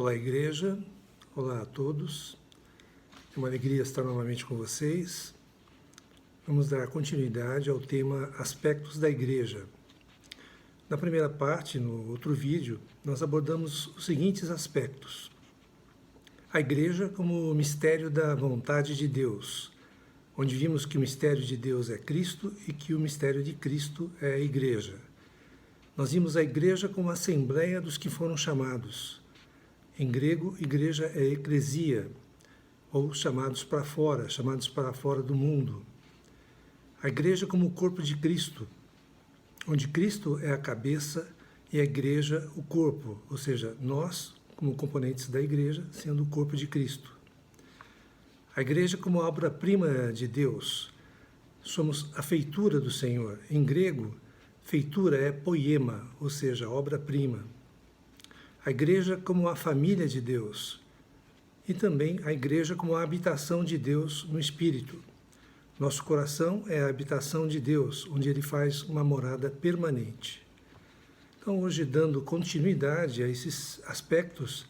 Olá, igreja. Olá a todos. É uma alegria estar novamente com vocês. Vamos dar continuidade ao tema Aspectos da Igreja. Na primeira parte, no outro vídeo, nós abordamos os seguintes aspectos. A Igreja como mistério da vontade de Deus, onde vimos que o mistério de Deus é Cristo e que o mistério de Cristo é a Igreja. Nós vimos a Igreja como a Assembleia dos que foram chamados. Em grego, igreja é eclesia, ou chamados para fora do mundo. A igreja como o corpo de Cristo, onde Cristo é a cabeça e a igreja o corpo, ou seja, nós, como componentes da igreja, sendo o corpo de Cristo. A igreja como obra-prima de Deus, somos a feitura do Senhor. Em grego, feitura é poiema, ou seja, obra-prima. A igreja como a família de Deus e também a igreja como a habitação de Deus no Espírito. Nosso coração é a habitação de Deus, onde Ele faz uma morada permanente. Então, hoje, dando continuidade a esses aspectos,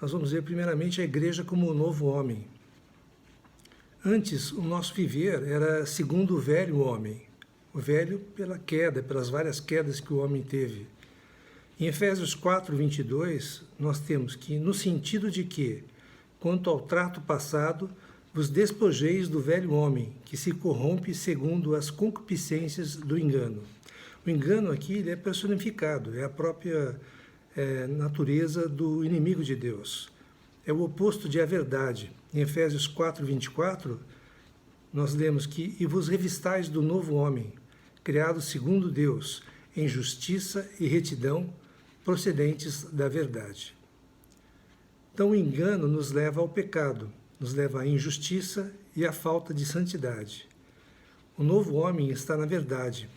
nós vamos ver primeiramente a igreja como o novo homem. Antes, o nosso viver era segundo o velho homem, o velho pela queda, pelas várias quedas que o homem teve. Em Efésios 4, 22, nós temos que, no sentido de que, quanto ao trato passado, vos despojeis do velho homem, que se corrompe segundo as concupiscências do engano. O engano aqui ele é personificado, é a própria natureza do inimigo de Deus. É o oposto de a verdade. Em Efésios 4, 24, nós lemos que e vos revistais do novo homem, criado segundo Deus, em justiça e retidão, procedentes da verdade. Então o engano nos leva ao pecado, nos leva à injustiça e à falta de santidade. O novo homem está na verdade.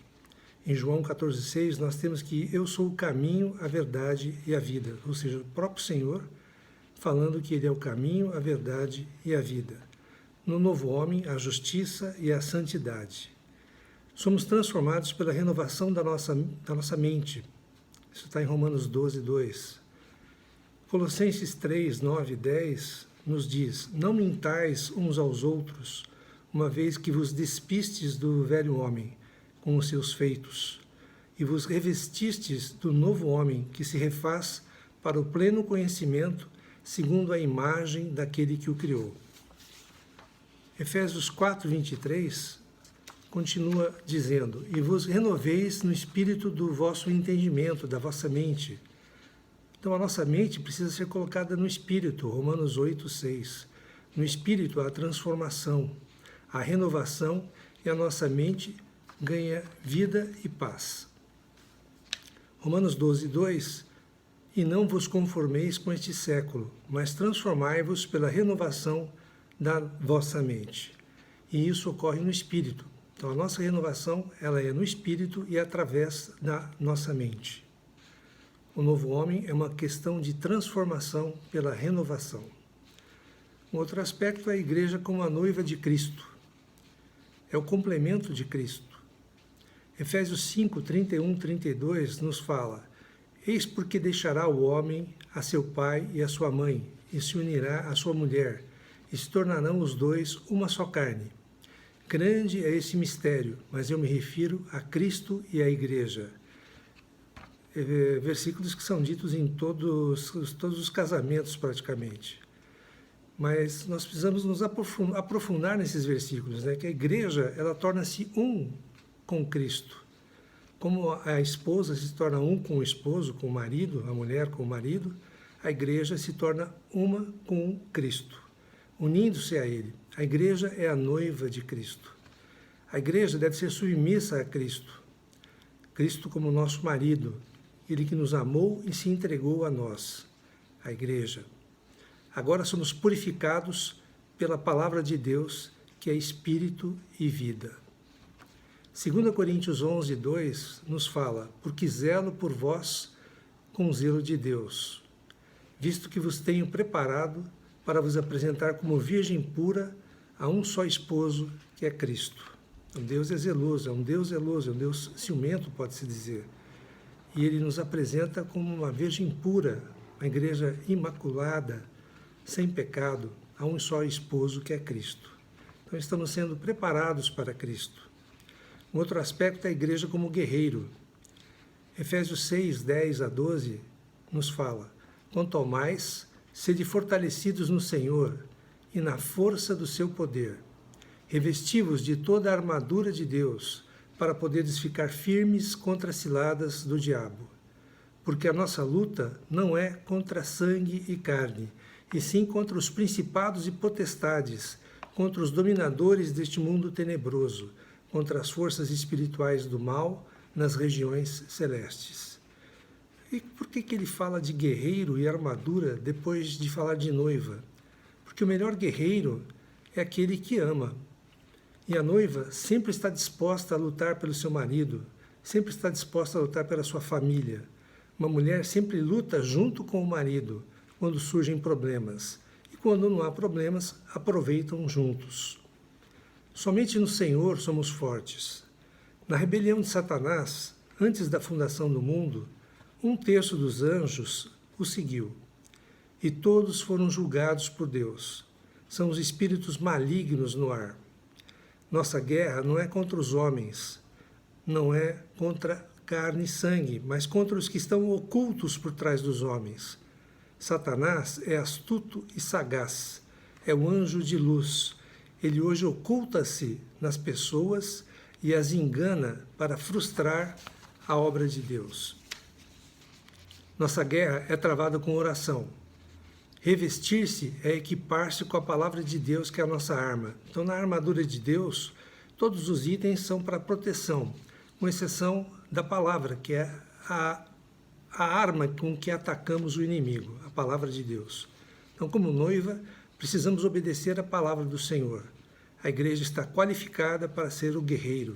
Em João 14,6 nós temos que eu sou o caminho, a verdade e a vida, ou seja, o próprio Senhor falando que Ele é o caminho, a verdade e a vida. No novo homem, a justiça e a santidade. Somos transformados pela renovação da nossa mente. Isso está em Romanos 12, 2. Colossenses 3, 9 e 10 nos diz, não mintais uns aos outros, uma vez que vos despistes do velho homem, com os seus feitos, e vos revestistes do novo homem, que se refaz para o pleno conhecimento, segundo a imagem daquele que o criou. Efésios 4, 23 continua dizendo, e vos renoveis no espírito do vosso entendimento, da vossa mente. Então a nossa mente precisa ser colocada no espírito, Romanos 8, 6. No espírito há a transformação, a renovação e a nossa mente ganha vida e paz. Romanos 12, 2. E não vos conformeis com este século, mas transformai-vos pela renovação da vossa mente. E isso ocorre no espírito. Então, a nossa renovação ela é no espírito e através da nossa mente. O novo homem é uma questão de transformação pela renovação. Um outro aspecto é a igreja como a noiva de Cristo. É o complemento de Cristo. Efésios 5, 31, 32 nos fala, eis porque deixará o homem a seu pai e a sua mãe, e se unirá à sua mulher, e se tornarão os dois uma só carne. Grande é esse mistério, mas eu me refiro a Cristo e à Igreja. Versículos que são ditos em todos os casamentos praticamente. Mas nós precisamos nos aprofundar nesses versículos, né? Que a Igreja ela torna-se um com Cristo. Como a esposa se torna um com o esposo, com o marido, a mulher com o marido, a Igreja se torna uma com Cristo, unindo-se a Ele. A igreja é a noiva de Cristo. A igreja deve ser submissa a Cristo. Cristo como nosso marido, Ele que nos amou e se entregou a nós, a igreja. Agora somos purificados pela palavra de Deus, que é espírito e vida. 2 Coríntios 11, 2 nos fala, porque zelo por vós com zelo de Deus, visto que vos tenho preparado para vos apresentar como virgem pura a um só esposo, que é Cristo. Então, Deus é zeloso, é um Deus ciumento, pode-se dizer. E Ele nos apresenta como uma virgem pura uma igreja imaculada, sem pecado, a um só esposo que é Cristo. Então estamos sendo preparados para Cristo. Um outro aspecto é a igreja como guerreiro. Efésios 6, 10 a 12 nos fala: quanto ao mais, sede fortalecidos no Senhor e na força do seu poder. Revesti-vos de toda a armadura de Deus, para poderes ficar firmes contra as ciladas do diabo. Porque a nossa luta não é contra sangue e carne, e sim contra os principados e potestades, contra os dominadores deste mundo tenebroso, contra as forças espirituais do mal nas regiões celestes. E por que ele fala de guerreiro e armadura depois de falar de noiva? Porque o melhor guerreiro é aquele que ama. E a noiva sempre está disposta a lutar pelo seu marido, sempre está disposta a lutar pela sua família. Uma mulher sempre luta junto com o marido quando surgem problemas. E quando não há problemas, aproveitam juntos. Somente no Senhor somos fortes. Na rebelião de Satanás, antes da fundação do mundo, 1/3 dos anjos o seguiu. E todos foram julgados por Deus. São os espíritos malignos no ar. Nossa guerra não é contra os homens, não é contra carne e sangue, mas contra os que estão ocultos por trás dos homens. Satanás é astuto e sagaz, é o anjo de luz. Ele hoje oculta-se nas pessoas e as engana para frustrar a obra de Deus. Nossa guerra é travada com oração. Revestir-se é equipar-se com a palavra de Deus, que é a nossa arma. Então, na armadura de Deus, todos os itens são para proteção, com exceção da palavra, que é a arma com que atacamos o inimigo, a palavra de Deus. Então, como noiva, precisamos obedecer a palavra do Senhor. A igreja está qualificada para ser o guerreiro.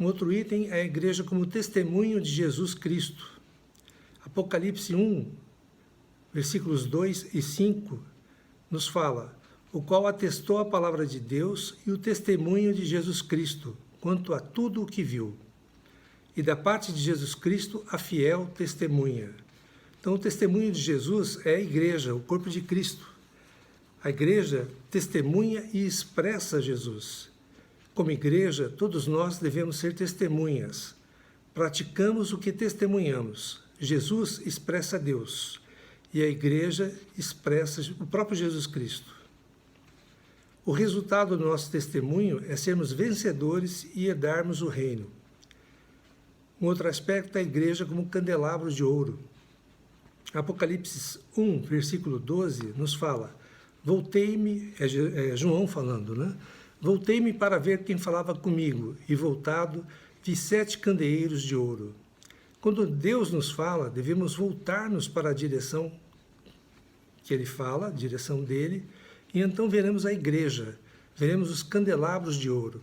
Um outro item é a igreja como testemunho de Jesus Cristo. Apocalipse 1, versículos 2 e 5, nos fala: o qual atestou a palavra de Deus e o testemunho de Jesus Cristo, quanto a tudo o que viu. E da parte de Jesus Cristo, a fiel testemunha. Então, o testemunho de Jesus é a igreja, o corpo de Cristo. A igreja testemunha e expressa Jesus. Como igreja, todos nós devemos ser testemunhas. Praticamos o que testemunhamos. Jesus expressa Deus. E a igreja expressa o próprio Jesus Cristo. O resultado do nosso testemunho é sermos vencedores e herdarmos o reino. Um outro aspecto é a igreja como candelabro de ouro. Apocalipse 1, versículo 12, nos fala: voltei-me, é João falando, né? Voltei-me para ver quem falava comigo, e voltado, vi 7 candeeiros de ouro. Quando Deus nos fala, devemos voltar-nos para a direção que Ele fala, a direção dele, e então veremos a igreja, veremos os candelabros de ouro.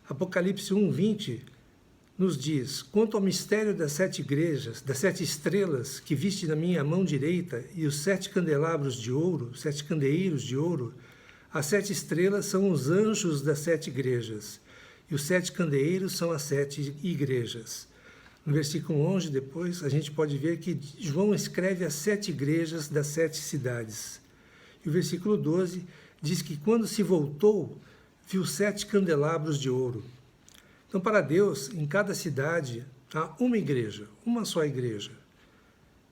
Apocalipse 1, 20 nos diz: quanto ao mistério das 7 igrejas, das 7 estrelas que viste na minha mão direita e os 7 candelabros de ouro, 7 candeeiros de ouro, as 7 estrelas são os anjos das 7 igrejas, e os 7 candeeiros são as 7 igrejas. No versículo 11, depois, a gente pode ver que João escreve as 7 igrejas das 7 cidades. E o versículo 12 diz que quando se voltou, viu 7 candelabros de ouro. Então, para Deus, em cada cidade há uma igreja, uma só igreja.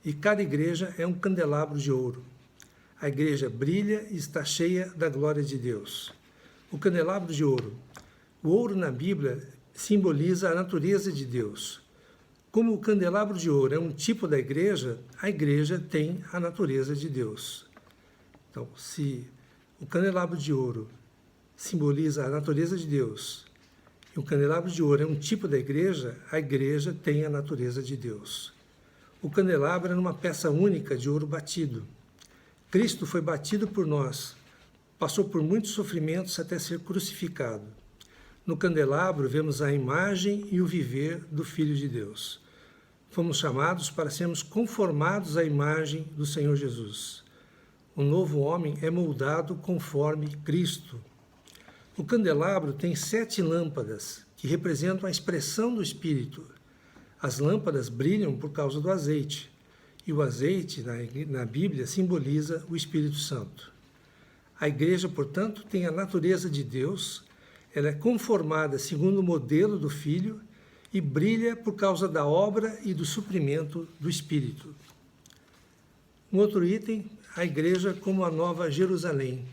E cada igreja é um candelabro de ouro. A igreja brilha e está cheia da glória de Deus. O candelabro de ouro. O ouro na Bíblia simboliza a natureza de Deus. Como o candelabro de ouro é um tipo da igreja, a igreja tem a natureza de Deus. Então, se o candelabro de ouro simboliza a natureza de Deus, e o candelabro de ouro é um tipo da igreja, a igreja tem a natureza de Deus. O candelabro era uma peça única de ouro batido. Cristo foi batido por nós, passou por muitos sofrimentos até ser crucificado. No candelabro vemos a imagem e o viver do Filho de Deus. Fomos chamados para sermos conformados à imagem do Senhor Jesus. O novo homem é moldado conforme Cristo. O candelabro tem 7 lâmpadas, que representam a expressão do Espírito. As lâmpadas brilham por causa do azeite, E o azeite, na Bíblia, simboliza o Espírito Santo. A igreja, portanto, tem a natureza de Deus, ela é conformada segundo o modelo do Filho e brilha por causa da obra e do suprimento do Espírito. Um outro item, a igreja como a Nova Jerusalém.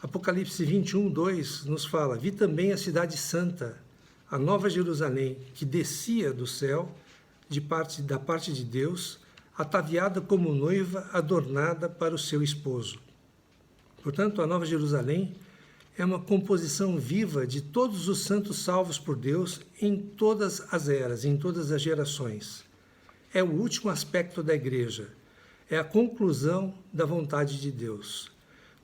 Apocalipse 21, 2 nos fala: vi também a cidade santa, a Nova Jerusalém, que descia do céu, da parte de Deus, ataviada como noiva adornada para o seu esposo. Portanto, a Nova Jerusalém é uma composição viva de todos os santos salvos por Deus em todas as eras, em todas as gerações. É o último aspecto da igreja, é a conclusão da vontade de Deus.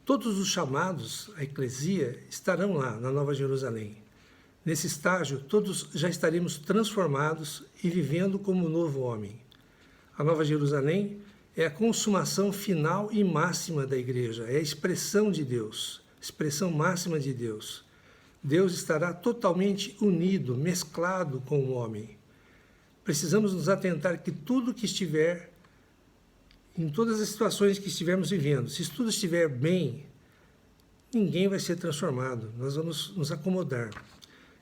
Todos os chamados, a eclesia, estarão lá, na Nova Jerusalém. Nesse estágio, todos já estaremos transformados e vivendo como um novo homem. A Nova Jerusalém é a consumação final e máxima da igreja, é a expressão de Deus, expressão máxima de Deus. Deus estará totalmente unido, mesclado com o homem. Precisamos nos atentar que tudo que estiver, em todas as situações que estivermos vivendo, se tudo estiver bem, ninguém vai ser transformado, nós vamos nos acomodar.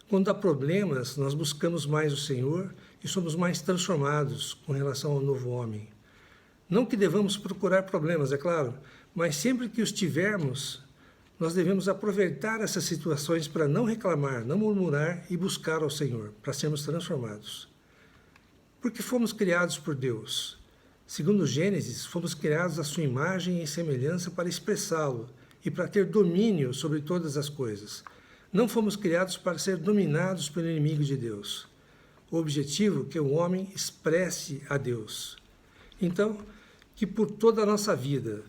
Quando há problemas, nós buscamos mais o Senhor e somos mais transformados com relação ao novo homem. Não que devamos procurar problemas, é claro, mas sempre que os tivermos, nós devemos aproveitar essas situações para não reclamar, não murmurar e buscar ao Senhor, para sermos transformados. Porque fomos criados por Deus. Segundo Gênesis, fomos criados à sua imagem e semelhança para expressá-lo e para ter domínio sobre todas as coisas. Não fomos criados para ser dominados pelo inimigo de Deus. O objetivo é que o homem expresse a Deus. Então, que por toda a nossa vida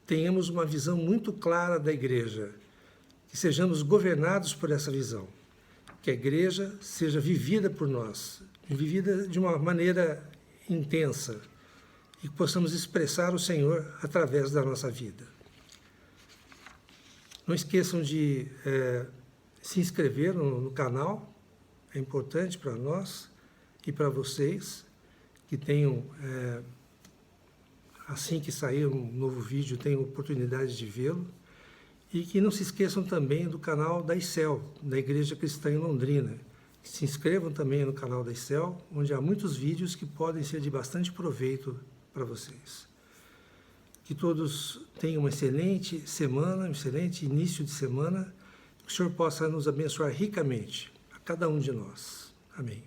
tenhamos uma visão muito clara da igreja, que sejamos governados por essa visão, que a igreja seja vivida por nós, vivida de uma maneira intensa, e que possamos expressar o Senhor através da nossa vida. Não esqueçam de se inscrever no canal, é importante para nós e para vocês, que tenham, assim que sair um novo vídeo, tenham oportunidade de vê-lo, e que não se esqueçam também do canal da ICEL, da Igreja Cristã em Londrina. Se inscrevam também no canal da ICEL, onde há muitos vídeos que podem ser de bastante proveito para vocês. Que todos tenham uma excelente semana, um excelente início de semana, que o Senhor possa nos abençoar ricamente, a cada um de nós. Amém.